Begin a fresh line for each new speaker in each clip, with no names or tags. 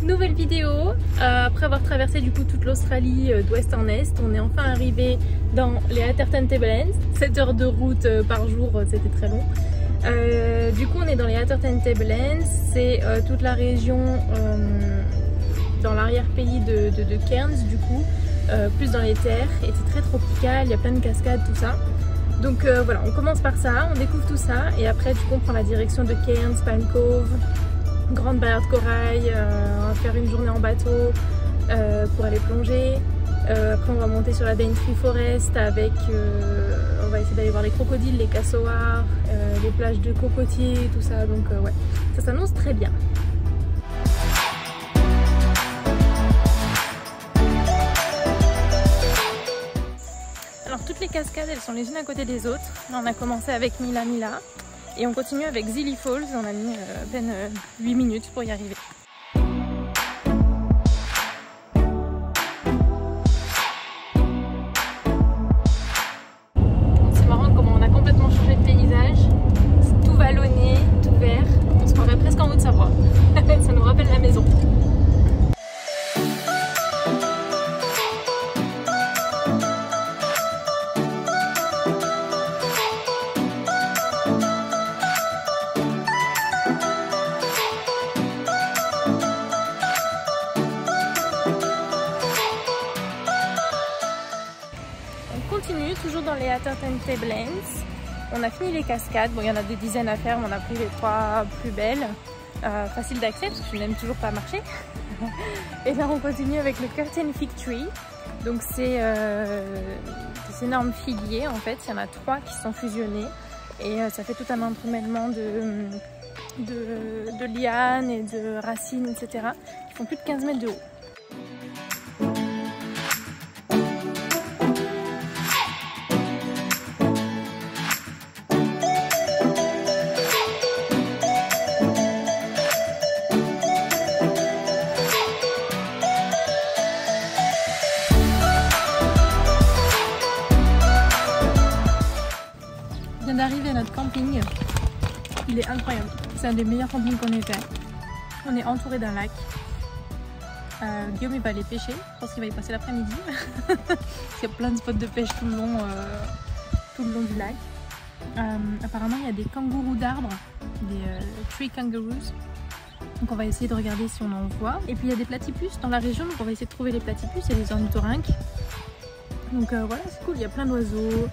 nouvelle vidéo. Après avoir traversé du coup toute l'Australie d'ouest en est, on est enfin arrivé dans les Atherton Tablelands. 7 heures de route par jour, c'était très long. Du coup on est dans les Atherton Tablelands, c'est toute la région dans l'arrière-pays de Cairns du coup, plus dans les terres, et c'est très tropical, il y a plein de cascades, tout ça. Donc voilà, on commence par ça, on découvre tout ça, et après du coup on prend la direction de Cairns, Palm Cove, grande barrière de corail, on va faire une journée en bateau pour aller plonger. Après on va monter sur la Daintree Forest avec, on va essayer d'aller voir les crocodiles, les cassoirs, les plages de cocotiers, tout ça, donc ouais, ça s'annonce très bien. Alors toutes les cascades elles sont les unes à côté des autres. Là on a commencé avec Mila Mila et on continue avec Zilly Falls, on a mis à peine 8 minutes pour y arriver. C'est marrant comment on a complètement changé de paysage, c'est tout vallonné, tout vert, on se croirait presque en Haute-Savoie, ça nous rappelle la maison. Continue, toujours dans les Atherton Tablelands. On a fini les cascades, bon il y en a des dizaines à faire, mais on a pris les 3 plus belles, faciles d'accès parce que je n'aime toujours pas marcher. Et là on continue avec le Curtin Fig Tree, donc c'est des énormes figuiers en fait, il y en a 3 qui sont fusionnés et ça fait tout un entremêlement de lianes et de racines, etc. qui font plus de 15 mètres de haut. D'arriver à notre camping, il est incroyable, c'est un des meilleurs campings qu'on ait fait. On est entouré d'un lac. Guillaume il va aller pêcher, je pense qu'il va y passer l'après-midi. Il y a plein de spots de pêche tout le long du lac. Apparemment il y a des kangourous d'arbres, des tree kangaroos. Donc on va essayer de regarder si on en voit. Et puis il y a des platypus dans la région, donc on va essayer de trouver les platypus et les ornithorynques. Donc voilà, c'est cool, il y a plein d'oiseaux.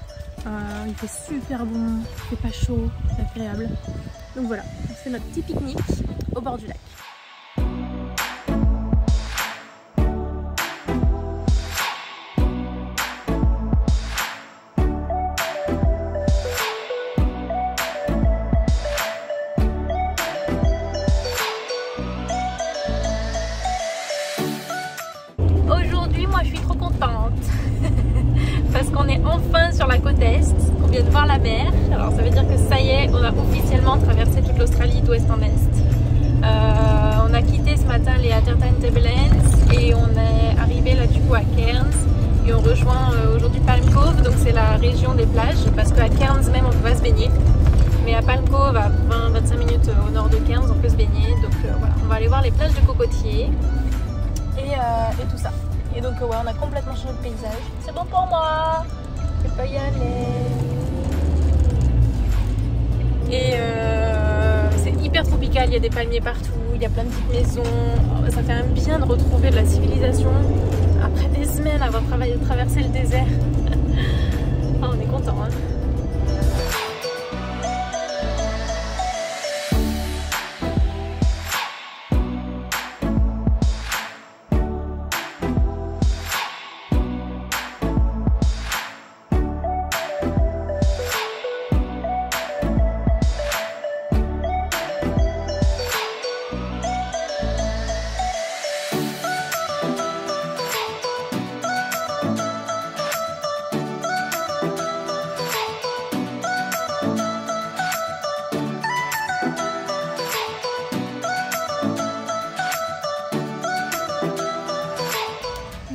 Il fait super bon, il fait pas chaud, c'est agréable. Donc voilà, c'est notre petit pique-nique au bord du lac. Aujourd'hui, moi je suis trop contente. Parce qu'on est enfin sur la côte est, on vient de voir la mer, alors ça veut dire que ça y est, on a officiellement traversé toute l'Australie d'ouest en est. On a quitté ce matin les Atherton Tablelands et on est arrivé là du coup à Cairns et on rejoint aujourd'hui Palm Cove, donc c'est la région des plages parce qu'à Cairns même on peut pas se baigner, mais à Palm Cove à 20-25 minutes au nord de Cairns on peut se baigner, donc voilà, on va aller voir les plages de cocotiers et tout ça. Et donc ouais, on a complètement changé de paysage. C'est bon pour moi, je peux y aller. Et c'est hyper tropical, il y a des palmiers partout, il y a plein de petites maisons. Ça fait un bien de retrouver de la civilisation après des semaines avoir traversé le désert. Oh, on est content hein.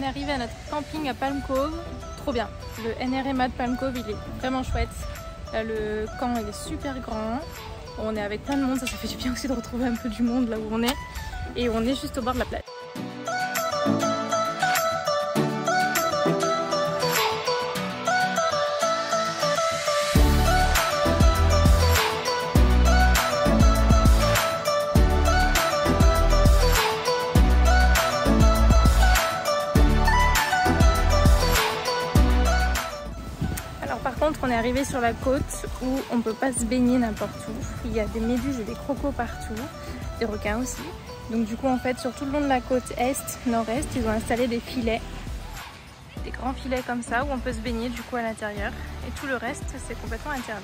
Arrivé à notre camping à Palm Cove, trop bien. Le NRMA de Palm Cove il est vraiment chouette. Là, le camp il est super grand. On est avec plein de monde, ça fait du bien aussi de retrouver un peu du monde là où on est. et on est juste au bord de la plage. Par contre, on est arrivé sur la côte où on peut pas se baigner n'importe où. Il y a des méduses et des crocos partout, des requins aussi. Donc du coup, en fait, sur tout le long de la côte est, nord-est, ils ont installé des filets, des grands filets comme ça où on peut se baigner du coup à l'intérieur. Et tout le reste, c'est complètement interdit.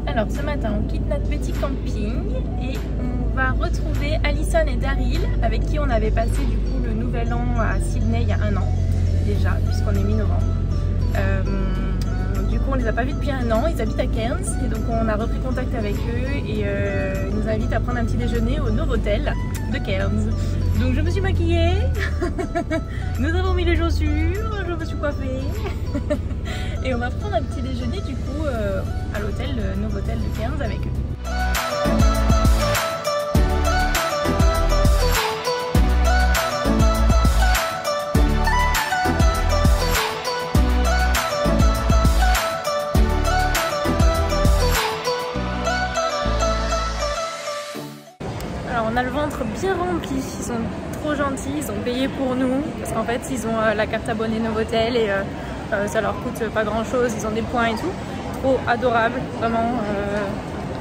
Alors ce matin on quitte notre petit camping et on va retrouver Alison et Daryl avec qui on avait passé du coup le nouvel an à Sydney il y a 1 an déjà puisqu'on est mi-novembre. Du coup on les a pas vus depuis 1 an, ils habitent à Cairns et donc on a repris contact avec eux et ils nous invitent à prendre un petit déjeuner au Novotel de Cairns. Donc je me suis maquillée, nous avons mis les chaussures, je me suis coiffée et on va prendre un petit déjeuner du coup à l'hôtel, le Novotel de Cairns avec eux. Alors on a le ventre bien rempli, ils sont trop gentils, ils ont payé pour nous parce qu'en fait ils ont la carte abonnée Novotel et ça leur coûte pas grand chose, ils ont des points et tout. Trop adorable, vraiment.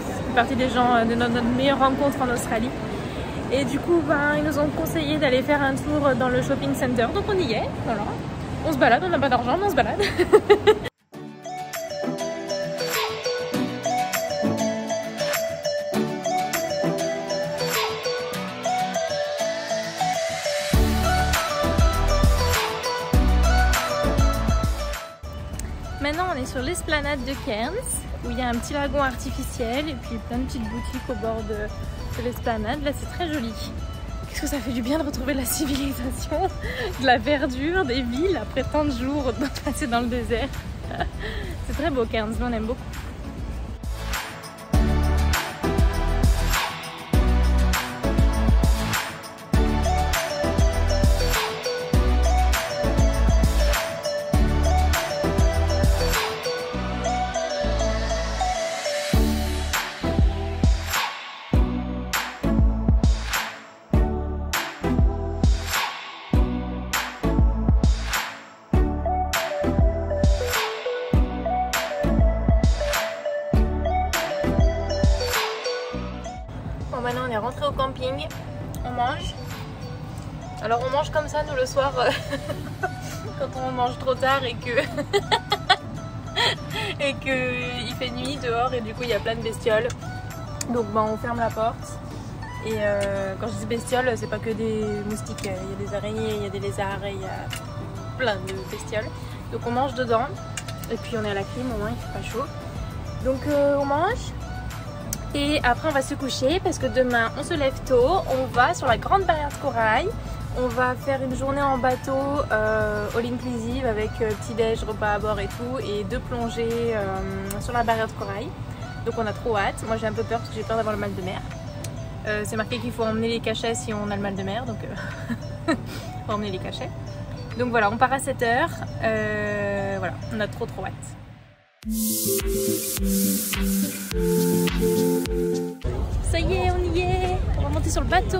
C'est partie des gens de notre meilleure rencontre en Australie. Et du coup ben, ils nous ont conseillé d'aller faire un tour dans le shopping center, donc on y est, voilà. On se balade, on n'a pas d'argent mais on se balade. Maintenant on est sur l'esplanade de Cairns où il y a un petit lagon artificiel et puis plein de petites boutiques au bord de l'esplanade. Là c'est très joli. Qu'est-ce que ça fait du bien de retrouver la civilisation, de la verdure, des villes après tant de jours passés dans le désert. C'est très beau Cairns, on aime beaucoup. Bon, maintenant on est rentré au camping, on mange. Alors on mange comme ça nous le soir quand on mange trop tard et que il fait nuit dehors et du coup il y a plein de bestioles. Donc ben, on ferme la porte. Et quand je dis bestioles, c'est pas que des moustiques, il y a des araignées, il y a des lézards, il y a plein de bestioles. Donc on mange dedans et puis on est à la clim, au moins il fait pas chaud. Donc on mange. Et après on va se coucher parce que demain on se lève tôt, on va sur la grande barrière de corail, on va faire une journée en bateau all inclusive avec petit déj, repas à bord et tout et 2 plongées sur la barrière de corail. Donc on a trop hâte, moi j'ai un peu peur parce que j'ai peur d'avoir le mal de mer. C'est marqué qu'il faut emmener les cachets si on a le mal de mer, donc faut emmener les cachets. Donc voilà, on part à 7 h, voilà, on a trop hâte. Ça y est, on y est, on va monter sur le bateau.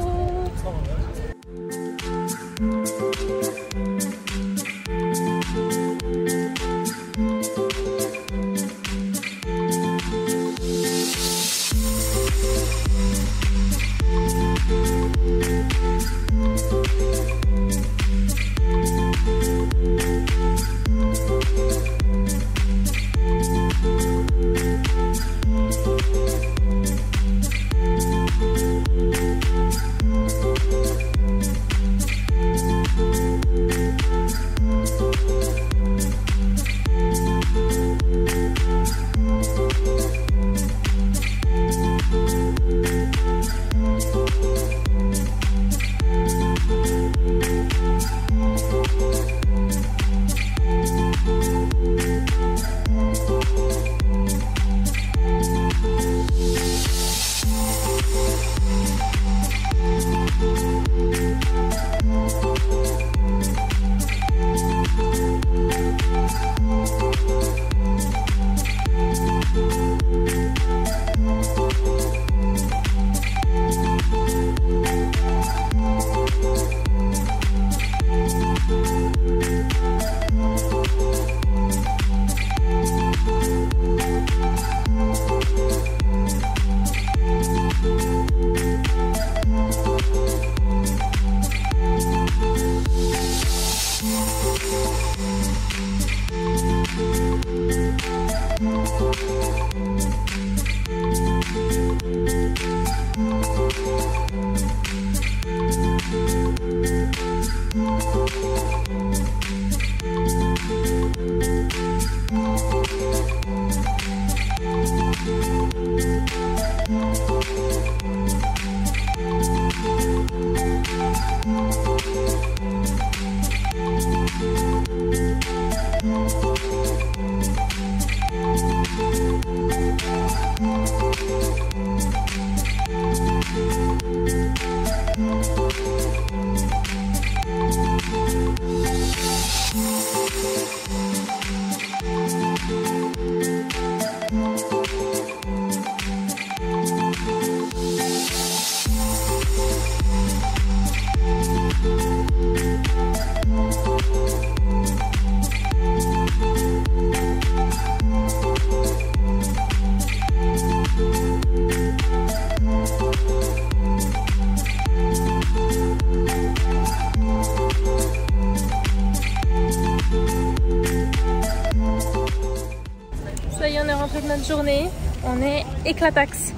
Ça y est, on est rentré de notre journée, on est éclatax.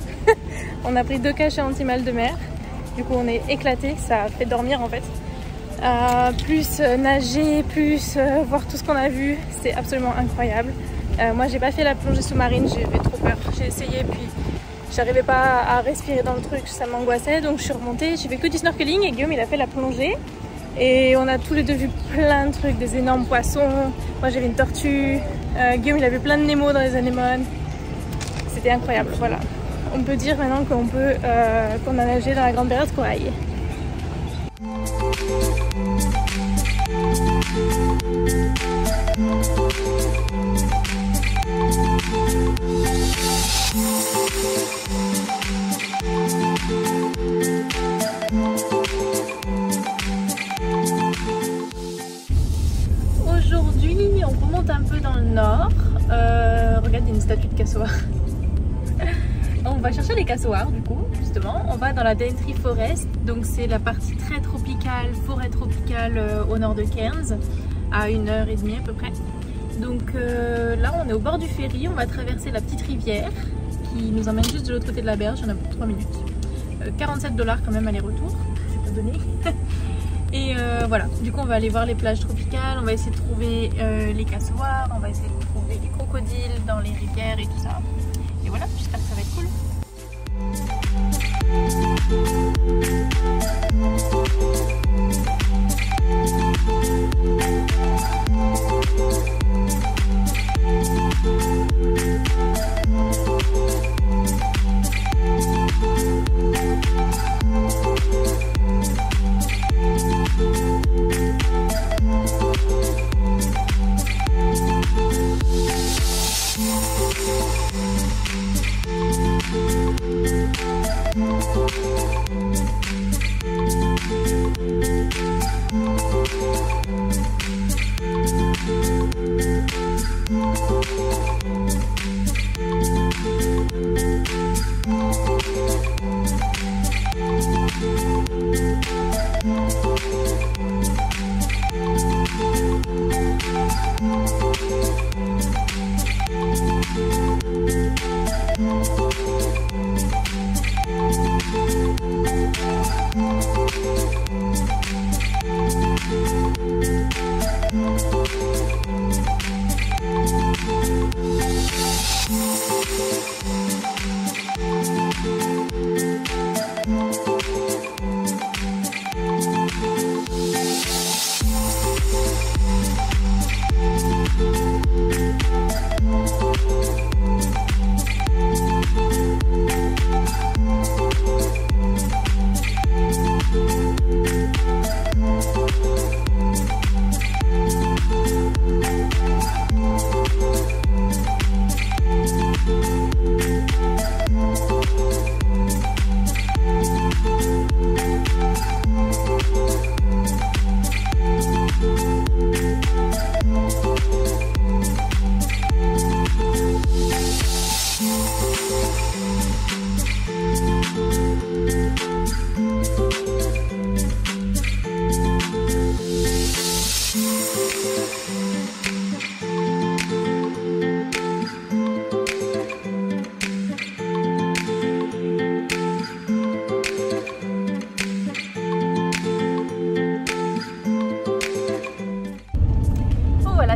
On a pris 2 cachets anti-mal de mer, du coup on est éclaté, ça fait dormir en fait. Plus nager, plus voir tout ce qu'on a vu, c'est absolument incroyable. Moi j'ai pas fait la plongée sous-marine, j'avais trop peur, j'ai essayé puis j'arrivais pas à respirer dans le truc, ça m'angoissait, donc je suis remontée, j'ai fait que du snorkeling et Guillaume il a fait la plongée. Et on a tous les deux vu plein de trucs, des énormes poissons. Moi j'ai vu une tortue, Guillaume il a vu plein de Nemo dans les anémones. C'était incroyable, voilà. On peut dire maintenant qu'on a nagé dans la grande barrière de corail. Aujourd'hui, on remonte un peu dans le nord. Regarde, il y a une statue de cassoir. On va chercher les cassoirs du coup, justement. On va dans la Daintree Forest, donc c'est la partie très tropicale, forêt tropicale au nord de Cairns, à 1h30 à peu près. Donc là, on est au bord du ferry, on va traverser la petite rivière qui nous emmène juste de l'autre côté de la berge, on a pour 3 minutes. 47 $ quand même aller-retour, c'est pas donné. Et voilà, du coup on va aller voir les plages tropicales, on va essayer de trouver les cassoirs, on va essayer de trouver les crocodiles dans les rivières et tout ça. Et voilà, j'espère que ça va être cool.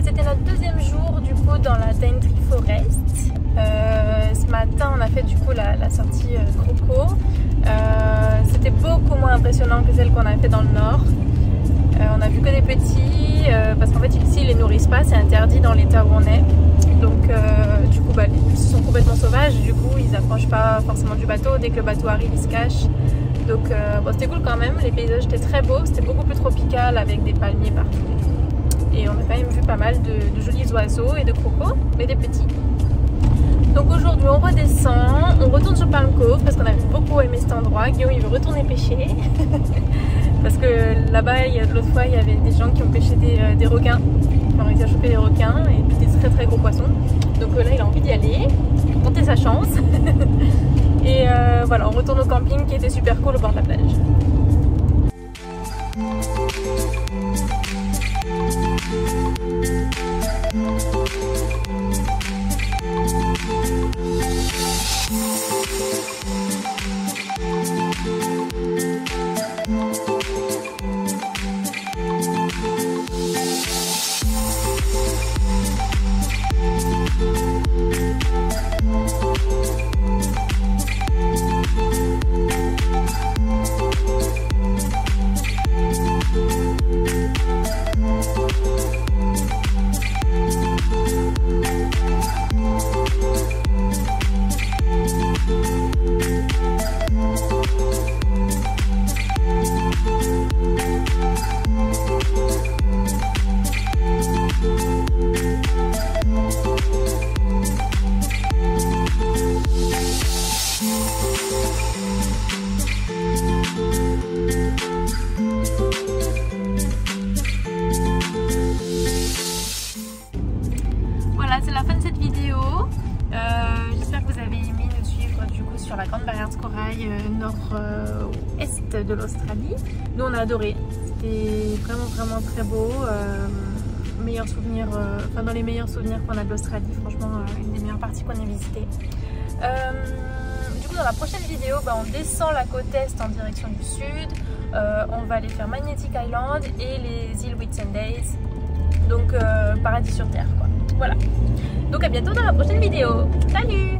C'était notre deuxième jour du coup dans la Daintree Forest. Ce matin on a fait du coup la sortie croco. C'était beaucoup moins impressionnant que celle qu'on a fait dans le nord. On a vu que des petits parce qu'en fait ici les pense pas, c'est interdit dans l'état où on est. Donc du coup ils sont complètement sauvages, du coup ils approchent pas forcément du bateau, dès que le bateau arrive ils se cachent. Donc bon, c'était cool quand même, les paysages étaient très beaux, c'était beaucoup plus tropical avec des palmiers partout. Et on a quand même vu pas mal de jolis oiseaux et de crocos, mais des petits. Donc aujourd'hui on redescend, on retourne sur Palm Cove parce qu'on a beaucoup aimé cet endroit. Guillaume il veut retourner pêcher parce que là-bas l'autre fois il y avait des gens qui ont pêché des requins, ils ont réussi à choper des requins et des très gros poissons. Donc là il a envie d'y aller, tenter sa chance. Et voilà, on retourne au camping qui était super cool au bord de la plage. Voilà, c'est la fin de cette vidéo. J'espère que vous avez aimé nous suivre du coup sur la Grande Barrière de Corail nord-est de l'Australie. Nous on a adoré, c'était vraiment très beau. Meilleur souvenir, enfin dans les meilleurs souvenirs qu'on a de l'Australie, franchement une des meilleures parties qu'on ait visitées. Du coup dans la prochaine vidéo on descend la côte est en direction du sud, on va aller faire Magnetic Island et les îles Whitsundays, donc paradis sur terre quoi. Voilà, donc à bientôt dans la prochaine vidéo, salut!